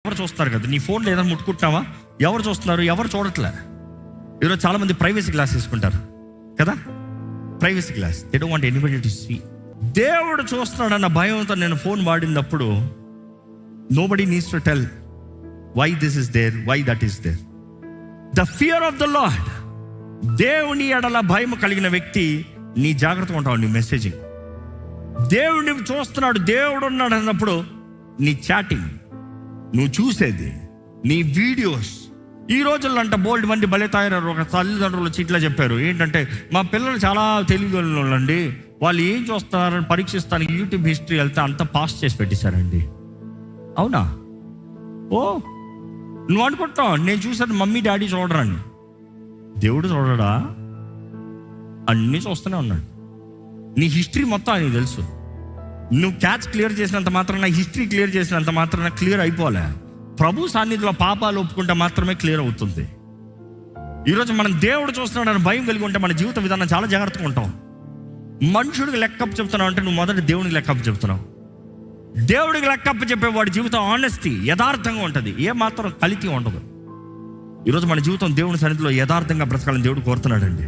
ఎవరు చూస్తున్నారు కదా, నీ ఫోన్లో ఏదైనా ముట్టుకుంటున్నావా? ఎవరు చూస్తున్నారు? ఎవరు చూడట్లే. ఈరోజు చాలామంది ప్రైవసీ గ్లాస్ తీసుకుంటారు కదా, privacy glass. They don't want anybody to see. దేవుడు చూస్తున్నాడు అన్న భయంతో నేను ఫోన్ వాడినప్పుడు nobody needs to tell why this is there, why that is there. The fear of the lord, దేవుని ఎడల భయం కలిగిన వ్యక్తి నీ జాగ్రత్తగా ఉంటావు. నీ మెసేజింగ్, దేవుడిని చూస్తున్నాడు, దేవుడు ఉన్నాడు అన్నప్పుడు నీ చాటింగ్, నువ్వు చూసేది, నీ వీడియోస్. ఈ రోజుల్లో అంట బోల్డ్ మంది భలే తయారు. ఒక తల్లిదండ్రులు వచ్చి ఇట్లా చెప్పారు, ఏంటంటే మా పిల్లలు చాలా తెలివిగలండి, వాళ్ళు ఏం చూస్తున్నారని పరీక్షిస్తానికి యూట్యూబ్ హిస్టరీ వెళ్తే అంత పాస్ చేసి పెట్టేశారండి. అవునా? ఓ, నువ్వు అనుకుంటావు నేను చూసాను మమ్మీ డాడీ చూడరని. దేవుడు చూడడా? అన్నీ చూస్తూనే ఉన్నాడు. నీ హిస్టరీ మొత్తం ఆయనకు తెలుసు. నువ్వు క్యాచ్ క్లియర్ చేసినంత మాత్రాన, హిస్టరీ క్లియర్ చేసినంత మాత్రాన క్లియర్ అయిపోలే. ప్రభు సాన్నిధిలో పాపాలు ఒప్పుకుంటే మాత్రమే క్లియర్ అవుతుంది. ఈరోజు మనం దేవుడు చూస్తున్నాడని భయం కలిగి ఉంటే మన జీవిత విధానం చాలా జాగ్రత్తగా ఉంటాం. మనుషుడికి లెక్కప్పు చెప్తున్నావు అంటే నువ్వు మొదటి దేవునికి లెక్కప్పు చెప్తున్నావు. దేవుడికి లెక్కప్పు చెప్పే వాడి జీవితం ఆనెస్టీ, యథార్థంగా ఉంటుంది, ఏ మాత్రం కలికి ఉండదు. ఈరోజు మన జీవితం దేవుని సన్నిధిలో యథార్థంగా బ్రతకాలని దేవుడు కోరుతున్నాడండి.